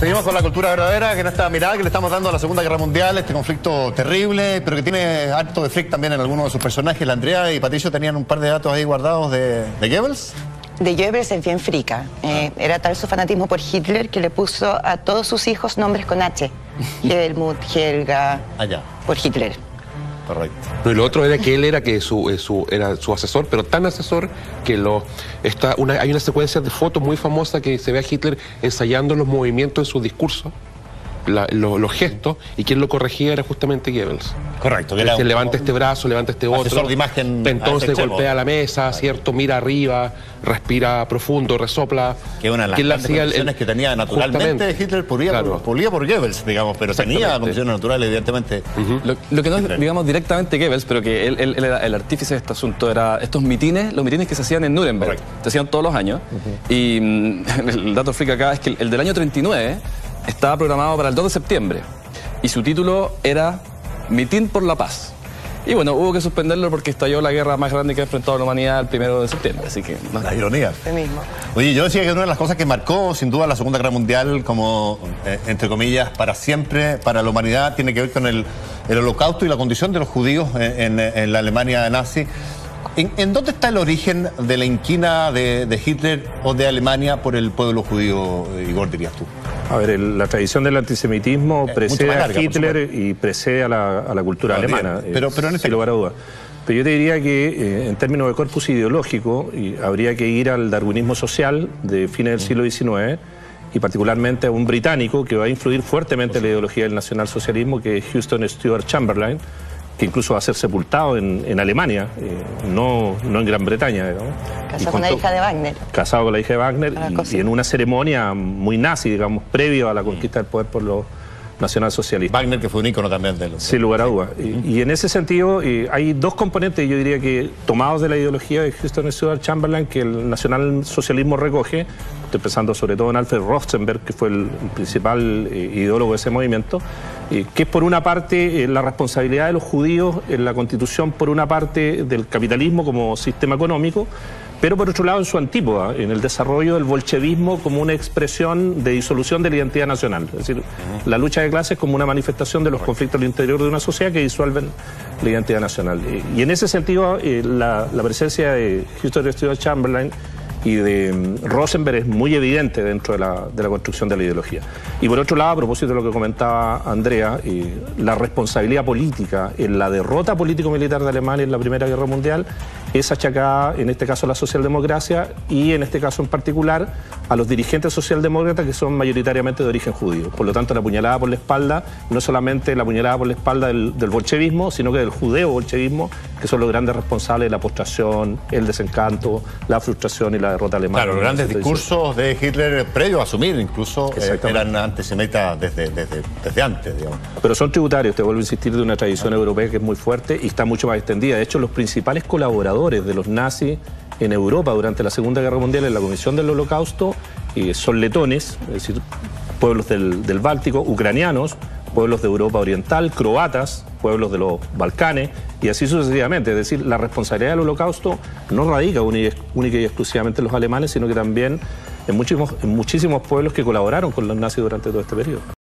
Seguimos con la cultura verdadera, que en esta mirada que le estamos dando a la Segunda Guerra Mundial, este conflicto terrible, pero que tiene harto de flick también en algunos de sus personajes. La Andrea y Patricio tenían un par de datos ahí guardados de Goebbels. De Goebbels es bien frica. Era tal su fanatismo por Hitler que le puso a todos sus hijos nombres con H. Helmut, Helga, por Hitler. Correcto. No, y lo otro era que él era era su asesor, pero tan asesor que hay una secuencia de fotos muy famosa que se ve a Hitler ensayando los movimientos de su discurso, los gestos, y quien lo corregía era justamente Goebbels. Correcto. Que era levanta este brazo, levanta este otro. Asesor de imagen. Entonces golpea la mesa, ¿cierto? Mira arriba, respira profundo, resopla. Que una de las grandes condiciones que tenía naturalmente Hitler polía por Goebbels, digamos, pero tenía condiciones naturales, evidentemente. Lo que no es, digamos, directamente Goebbels, pero que él era el artífice de este asunto, era estos mitines, los mitines que se hacían en Nuremberg. Se hacían todos los años. Y el dato freak acá es que el del año 39 estaba programado para el 2 de septiembre y su título era Mitin por la Paz. Y bueno, hubo que suspenderlo porque estalló la guerra más grande que ha enfrentado la humanidad el 1 de septiembre, así que... No. La ironía. El mismo. Oye, yo decía que una de las cosas que marcó sin duda la Segunda Guerra Mundial como, entre comillas, para siempre, para la humanidad, tiene que ver con el holocausto y la condición de los judíos en la Alemania nazi. ¿En dónde está el origen de la inquina de Hitler o de Alemania por el pueblo judío, Igor, dirías tú? A ver, la tradición del antisemitismo precede a Hitler y precede a la cultura alemana, pero en sin lugar a dudas. Pero yo te diría que en términos de corpus ideológico habría que ir al darwinismo social de fines del siglo XIX y particularmente a un británico que va a influir fuertemente en la ideología del nacionalsocialismo, que es Houston Stewart Chamberlain, que incluso va a ser sepultado en Alemania, no en Gran Bretaña. Digamos. Casado con la hija de Wagner. Casado con la hija de Wagner y en una ceremonia muy nazi, digamos, previo a la conquista del poder por los nacionalsocialistas. Wagner, que fue un ícono también de los... Sin lugar a dudas. Y en ese sentido hay dos componentes, yo diría que tomados de la ideología de Houston Stewart Chamberlain, que el nacionalsocialismo recoge. Estoy pensando sobre todo en Alfred Rosenberg, que fue el principal ideólogo de ese movimiento, que es por una parte la responsabilidad de los judíos en la constitución, por una parte del capitalismo como sistema económico, pero por otro lado en su antípoda, en el desarrollo del bolchevismo como una expresión de disolución de la identidad nacional. Es decir, la lucha de clases como una manifestación de los conflictos al interior de una sociedad que disuelven la identidad nacional. Y en ese sentido, la presencia de Houston Stewart Chamberlain y de Rosenberg es muy evidente dentro de la construcción de la ideología. Y por otro lado, a propósito de lo que comentaba Andrea, la responsabilidad política en la derrota político-militar de Alemania en la Primera Guerra Mundial es achacada, en este caso, a la socialdemocracia y, en este caso en particular, a los dirigentes socialdemócratas que son mayoritariamente de origen judío. Por lo tanto, la puñalada por la espalda, no solamente la puñalada por la espalda del bolchevismo, sino que del judeo-bolchevismo, que son los grandes responsables de la postración, el desencanto, la frustración y la derrota alemana. Claro, los grandes discursos de Hitler previo a asumir, incluso eran antisemitas desde antes, digamos. Pero son tributarios, te vuelvo a insistir, de una tradición europea que es muy fuerte y está mucho más extendida. De hecho, los principales colaboradores de los nazis en Europa durante la Segunda Guerra Mundial en la Comisión del Holocausto son letones, es decir, pueblos del Báltico, ucranianos, pueblos de Europa Oriental, croatas, pueblos de los Balcanes y así sucesivamente. Es decir, la responsabilidad del Holocausto no radica única y exclusivamente en los alemanes, sino que también en muchísimos pueblos que colaboraron con los nazis durante todo este periodo.